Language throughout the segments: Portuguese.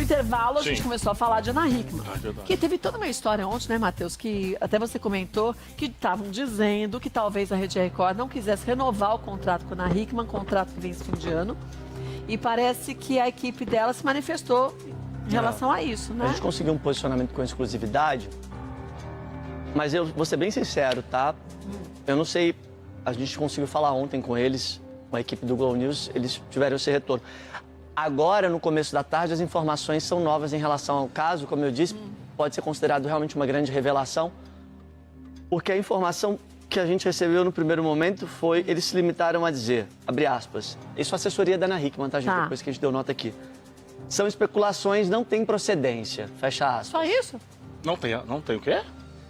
intervalo, a gente começou a falar de Ana Hickman. Verdade. Que teve toda uma história ontem, né, Matheus? Que até você comentou que estavam dizendo que talvez a Rede Record não quisesse renovar o contrato com a Ana Hickman, contrato que vence fim de ano. E parece que a equipe dela se manifestou em relação a isso, né? A gente conseguiu um posicionamento com exclusividade, mas eu vou ser bem sincero, tá? Eu não sei, a gente conseguiu falar ontem com eles, com a equipe do Globo News, eles tiveram esse retorno. Agora, no começo da tarde, as informações são novas em relação ao caso, como eu disse, pode ser considerado realmente uma grande revelação, porque a informação que a gente recebeu no primeiro momento foi, eles se limitaram a dizer, abre aspas, isso é a assessoria da Ana Hickman, tá, gente? Tá. Depois que a gente deu nota aqui. São especulações, não tem procedência, fecha aspas. Só isso? Não tem o quê?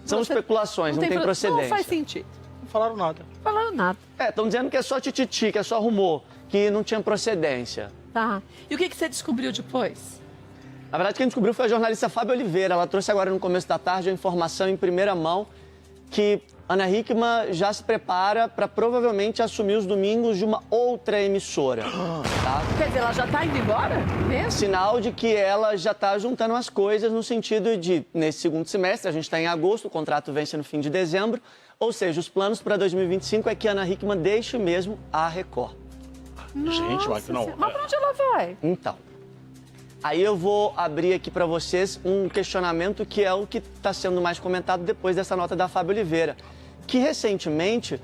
São especulações, não tem procedência. Não faz sentido. Não falaram nada. Não falaram nada. Estão dizendo que é só tititi, que é só rumor, que não tinha procedência. Tá. E o que você descobriu depois? Na verdade, quem descobriu foi a jornalista Fábio Oliveira. Ela trouxe agora no começo da tarde a informação em primeira mão que Ana Hickman já se prepara para provavelmente assumir os domingos de uma outra emissora. Tá? Quer dizer, ela já tá indo embora? Mesmo? Sinal de que ela já está juntando as coisas no sentido de, nesse segundo semestre, a gente está em agosto, o contrato vence no fim de dezembro, ou seja, os planos para 2025 é que a Ana Hickman deixe mesmo a Record. Gente, mas não. Mas pra onde ela vai? Então, aí eu vou abrir aqui para vocês um questionamento que é o que está sendo mais comentado depois dessa nota da Fábio Oliveira, que recentemente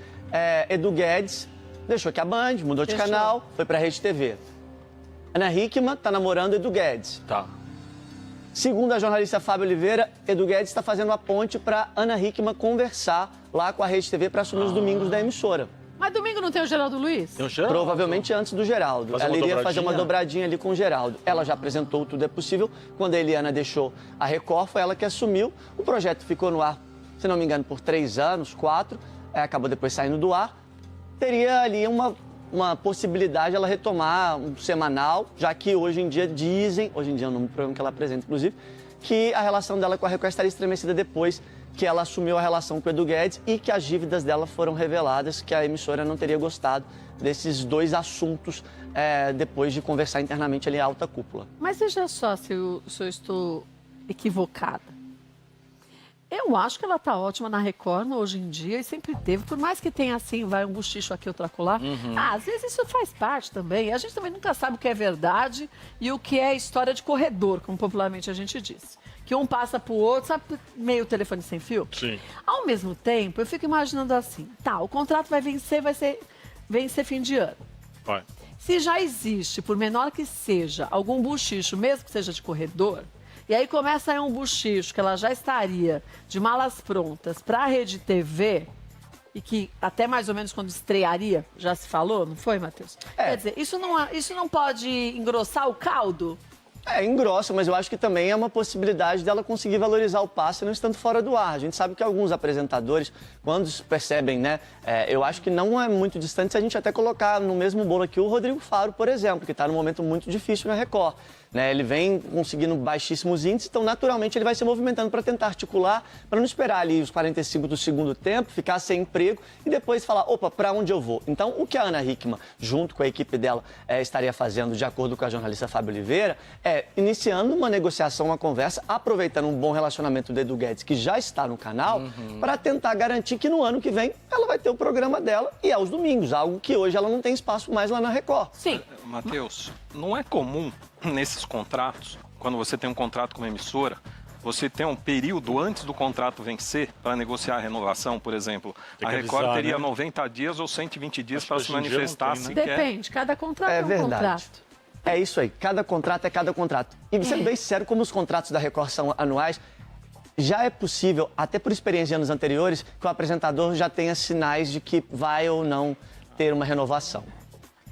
Edu Guedes deixou que a Band, mudou de canal, foi para a Rede TV. Ana Hickman está namorando Edu Guedes. Tá. Segundo a jornalista Fábio Oliveira, Edu Guedes está fazendo a ponte para Ana Hickman conversar lá com a Rede TV para assumir os domingos da emissora. Mas domingo não tem o Geraldo Luiz? Tem um cheiro? Provavelmente antes do Geraldo. Fazer Ela uma iria fazer uma dobradinha? dobradinha ali com o Geraldo. Ela já apresentou Tudo é Possível. Quando a Eliana deixou a Record, foi ela que assumiu. O projeto ficou no ar, se não me engano, por 3 anos, 4. Acabou depois saindo do ar. Teria ali uma possibilidade ela retomar um semanal, já que hoje em dia dizem, hoje em dia é o nome do programa que ela apresenta, inclusive, que a relação dela com a Record estaria estremecida depois que ela assumiu a relação com o Edu Guedes e que as dívidas dela foram reveladas, que a emissora não teria gostado desses dois assuntos depois de conversar internamente ali em alta cúpula. Mas veja só se eu estou equivocada. Eu acho que ela tá ótima na Record hoje em dia e sempre teve, por mais que tenha assim, vai um buchicho aqui, outro acolá. Às vezes isso faz parte também. A gente também nunca sabe o que é verdade e o que é história de corredor, como popularmente a gente diz. Que um passa pro outro, sabe, meio telefone sem fio? Sim. Ao mesmo tempo, eu fico imaginando assim, tá, o contrato vai vencer fim de ano. Vai. Se já existe, por menor que seja, algum buchicho, mesmo que seja de corredor, e aí começa aí um buchicho que ela já estaria de malas prontas para a Rede TV, e que até mais ou menos quando estrearia, já se falou, não foi, Matheus? Quer dizer, isso não pode engrossar o caldo? Engrossa, mas eu acho que também é uma possibilidade dela conseguir valorizar o passe não estando fora do ar. A gente sabe que alguns apresentadores, quando percebem, né, eu acho que não é muito distante se a gente até colocar no mesmo bolo aqui o Rodrigo Faro, por exemplo, que está num momento muito difícil na Record. Né, ele vem conseguindo baixíssimos índices, então naturalmente ele vai se movimentando para tentar articular, para não esperar ali os 45 do segundo tempo, ficar sem emprego e depois falar, opa, para onde eu vou? Então o que a Ana Hickman, junto com a equipe dela, estaria fazendo, de acordo com a jornalista Fábio Oliveira, iniciando uma negociação, uma conversa, aproveitando um bom relacionamento do Edu Guedes, que já está no canal, para tentar garantir que no ano que vem ela vai ter o programa dela e aos domingos, algo que hoje ela não tem espaço mais lá na Record. Sim. Matheus, não é comum nesses contratos, quando você tem um contrato com uma emissora, você tem um período antes do contrato vencer para negociar a renovação, por exemplo. A Record teria 90 dias ou 120 dias para se manifestar se quer. Depende, cada contrato é um verdade. contrato. É isso aí, cada contrato é cada contrato. E sendo bem sincero, como os contratos da Record são anuais, já é possível, até por experiência de anos anteriores, que o apresentador já tenha sinais de que vai ou não ter uma renovação.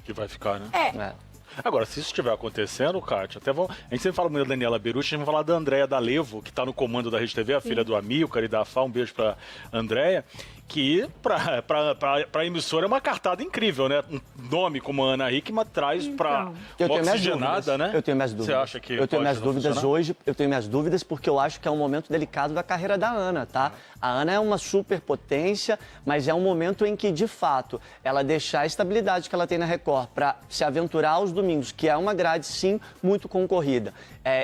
Que vai ficar, né? Agora, se isso estiver acontecendo, Kátia, até vamos... A gente sempre fala muito da Daniela Beruti, a gente vai falar da Andréia D'Alevo, que está no comando da Rede TV, a filha do Amilcar e da Fá, um beijo para Andréia. que para a emissora é uma cartada incrível, né? Um nome como a Ana Hickman traz para Oxigenada, né? Eu tenho minhas dúvidas. Você acha que eu tenho minhas dúvidas funcionar? hoje, eu tenho minhas dúvidas porque eu acho que é um momento delicado da carreira da Ana, tá? A Ana é uma superpotência, mas é um momento em que, de fato, ela deixar a estabilidade que ela tem na Record para se aventurar aos domingos, que é uma grade, sim, muito concorrida.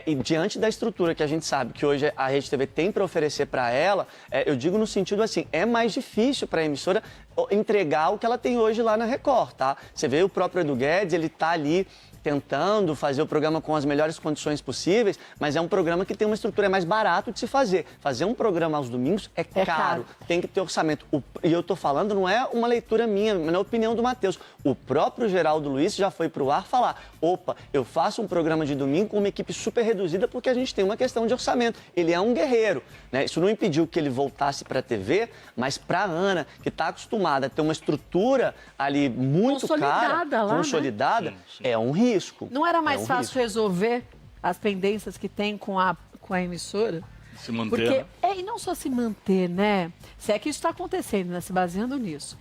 E diante da estrutura que a gente sabe que hoje a Rede TV tem para oferecer para ela, eu digo no sentido assim, é mais difícil para a emissora entregar o que ela tem hoje lá na Record, tá? Você vê o próprio Edu Guedes, ele tá ali tentando fazer o programa com as melhores condições possíveis, mas é um programa que tem uma estrutura mais barato de se fazer. Fazer um programa aos domingos é caro, tem que ter orçamento. E eu tô falando, não é uma leitura minha, mas é a opinião do Matheus. O próprio Geraldo Luiz já foi pro ar falar, opa, eu faço um programa de domingo com uma equipe super reduzida porque a gente tem uma questão de orçamento. Ele é um guerreiro, né? Isso não impediu que ele voltasse para a TV, mas para Ana, que está acostumada a ter uma estrutura ali muito cara, consolidada, né? É um risco. Não era mais fácil resolver as pendências que tem com a emissora? Se manter. Porque, e não só se manter, né? Se é que isso está acontecendo, né? Se baseando nisso.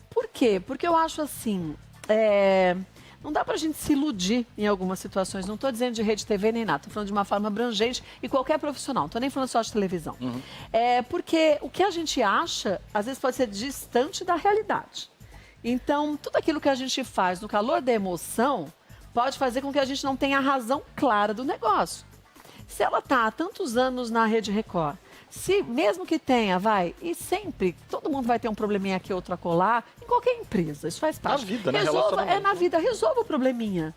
Por quê? Porque eu acho assim, não dá pra gente se iludir em algumas situações. Não estou dizendo de rede TV nem nada, estou falando de uma forma abrangente e qualquer profissional. Não estou nem falando só de televisão. Porque o que a gente acha, às vezes pode ser distante da realidade. Então, tudo aquilo que a gente faz no calor da emoção pode fazer com que a gente não tenha a razão clara do negócio. Se ela está há tantos anos na Rede Record, se mesmo que tenha, e sempre, todo mundo vai ter um probleminha aqui, outro acolá, em qualquer empresa, isso faz parte. Na vida, né? Na vida, resolva o probleminha.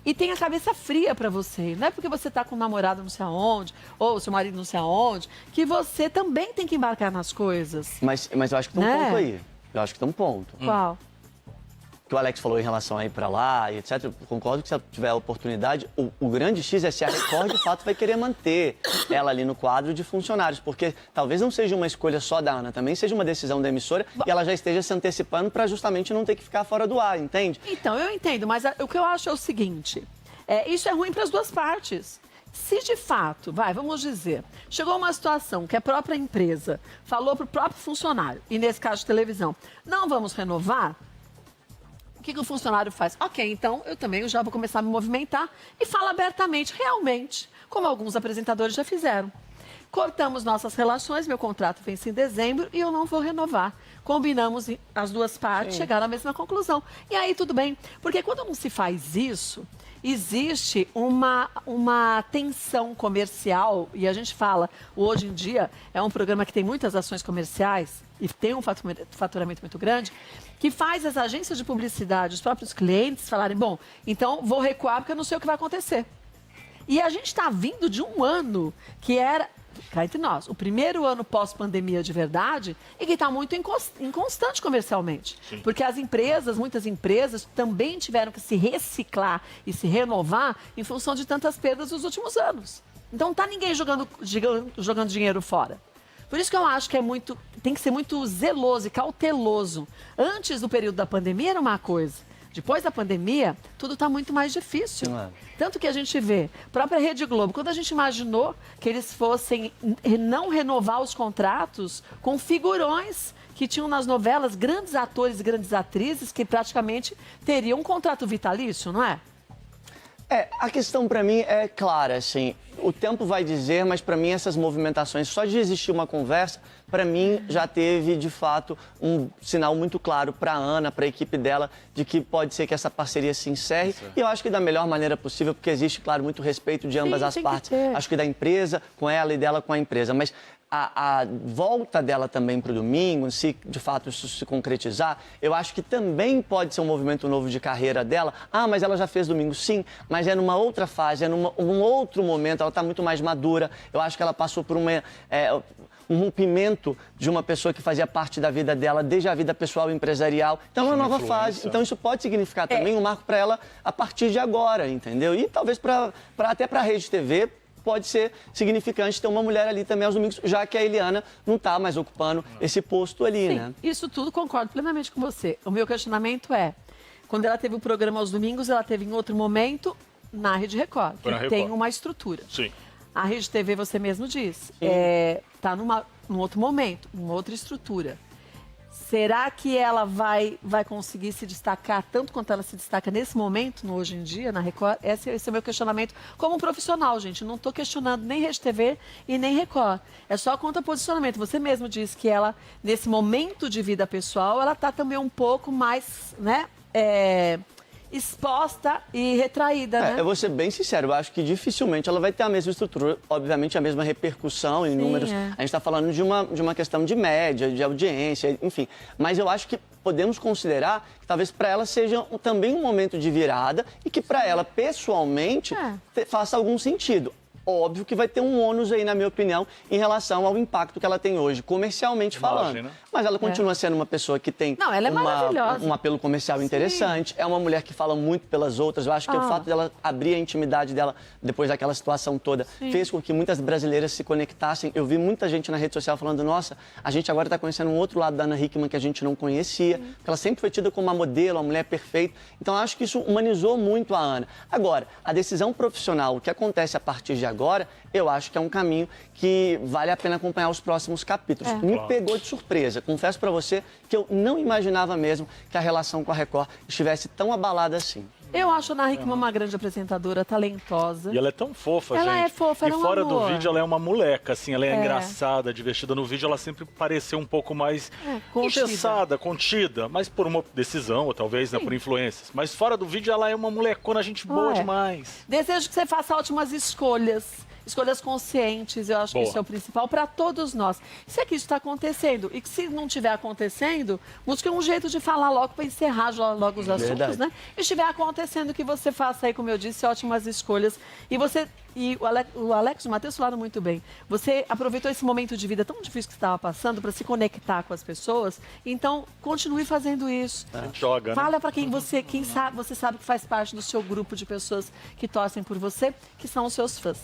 E tenha a cabeça fria para você. Não é porque você está com um namorado não sei aonde, ou seu marido não sei aonde, que você também tem que embarcar nas coisas. Mas eu acho que tem um ponto aí. Eu acho que tem um ponto. Qual? Que o Alex falou em relação a ir para lá e etc. Eu concordo que se ela tiver a oportunidade, o grande X é se a Record de fato vai querer manter ela ali no quadro de funcionários, porque talvez não seja uma escolha só da Ana, também seja uma decisão da emissora e ela já esteja se antecipando para justamente não ter que ficar fora do ar, entende? Então, eu entendo, mas o que eu acho é o seguinte, isso é ruim para as duas partes. Se de fato, vamos dizer, chegou uma situação que a própria empresa falou para o próprio funcionário, e nesse caso de televisão, não vamos renovar, o que o funcionário faz? Ok, então eu também já vou começar a me movimentar e falo abertamente, realmente, como alguns apresentadores já fizeram. Cortamos nossas relações, meu contrato vence em dezembro e eu não vou renovar. Combinamos as duas partes, chegaram à mesma conclusão. E aí tudo bem, porque quando não se faz isso, existe uma tensão comercial, e a gente fala, hoje em dia é um programa que tem muitas ações comerciais e tem um faturamento muito grande, que faz as agências de publicidade, os próprios clientes falarem, bom, então vou recuar porque eu não sei o que vai acontecer. E a gente está vindo de um ano que era, cá entre nós, o primeiro ano pós-pandemia de verdade e que está muito inconstante comercialmente. Sim. Porque as empresas, muitas empresas, também tiveram que se reciclar e se renovar em função de tantas perdas nos últimos anos. Então não está ninguém jogando dinheiro fora. Por isso que eu acho que tem que ser muito zeloso e cauteloso. Antes do período da pandemia era uma coisa. Depois da pandemia, tudo está muito mais difícil. Tanto que a gente vê, a própria Rede Globo, quando a gente imaginou que eles fossem não renovar os contratos com figurões que tinham nas novelas grandes atores e grandes atrizes que praticamente teriam um contrato vitalício, não é? A questão para mim é clara, assim, o tempo vai dizer, mas para mim essas movimentações, só de existir uma conversa, para mim já teve, de fato, um sinal muito claro para a Ana, para a equipe dela, de que pode ser que essa parceria se encerre. E eu acho que da melhor maneira possível, porque existe, claro, muito respeito de ambas as partes. Acho que da empresa com ela e dela com a empresa, mas a volta dela também para o domingo, se de fato isso se concretizar, eu acho que também pode ser um movimento novo de carreira dela. Mas ela já fez domingo, sim, mas é numa outra fase, é num outro momento, ela está muito mais madura. Eu acho que ela passou por um rompimento de uma pessoa que fazia parte da vida dela, desde a vida pessoal e empresarial. Então é uma nova fase. Então isso pode significar também um marco para ela a partir de agora, entendeu? E talvez até para a Rede TV, pode ser significante ter uma mulher ali também aos domingos, já que a Eliana não está mais ocupando esse posto ali, né? Isso tudo concordo plenamente com você. O meu questionamento é, quando ela teve o programa aos domingos, ela teve em outro momento na Rede Record, que tem uma estrutura. Sim. A Rede TV, você mesmo diz, está num outro momento, uma outra estrutura. Será que ela vai conseguir se destacar tanto quanto ela se destaca nesse momento, no Hoje em Dia, na Record? Esse é o meu questionamento como um profissional, gente. Não estou questionando nem Rede TV e nem Record. É só quanto ao posicionamento. Você mesmo disse que ela, nesse momento de vida pessoal, ela está também um pouco mais, né? Exposta e retraída, né? Eu vou ser bem sincero, eu acho que dificilmente ela vai ter a mesma estrutura, obviamente a mesma repercussão em números. A gente está falando de uma questão de média, de audiência, enfim. Mas eu acho que podemos considerar que talvez para ela seja também um momento de virada e que para ela, pessoalmente, faça algum sentido. Óbvio que vai ter um ônus aí, na minha opinião, em relação ao impacto que ela tem hoje, comercialmente falando. Imagina. Mas ela continua sendo uma pessoa que tem ela é um apelo comercial interessante. É uma mulher que fala muito pelas outras. Eu acho que o fato dela abrir a intimidade dela depois daquela situação toda fez com que muitas brasileiras se conectassem. Eu vi muita gente na rede social falando, nossa, a gente agora está conhecendo um outro lado da Ana Hickman que a gente não conhecia. Porque ela sempre foi tida como uma modelo, uma mulher perfeita. Então, eu acho que isso humanizou muito a Ana. Agora, a decisão profissional, o que acontece a partir de agora, eu acho que é um caminho que vale a pena acompanhar os próximos capítulos. Me pegou de surpresa. Confesso para você que eu não imaginava mesmo que a relação com a Record estivesse tão abalada assim. Eu acho a Ana Hickman uma grande apresentadora, talentosa. E ela é tão fofa, gente. Ela é fofa, ela é um E fora do amor. vídeo, ela é uma moleca, assim. Ela é engraçada, divertida. No vídeo, ela sempre pareceu um pouco mais engessada, contida. Mas por uma decisão, ou talvez, né, por influências. Mas fora do vídeo, ela é uma molecona, gente boa demais. Desejo que você faça ótimas escolhas. Escolhas conscientes, eu acho que isso é o principal para todos nós. Se aqui isso está acontecendo e que se não estiver acontecendo, busque um jeito de falar logo para encerrar logo os assuntos, né? E estiver acontecendo, que você faça aí, como eu disse, ótimas escolhas. E o Alex e o Matheus falaram muito bem. Você aproveitou esse momento de vida tão difícil que você estava passando para se conectar com as pessoas. Então, continue fazendo isso. Joga, né? Fala para quem você sabe que faz parte do seu grupo de pessoas que torcem por você, que são os seus fãs.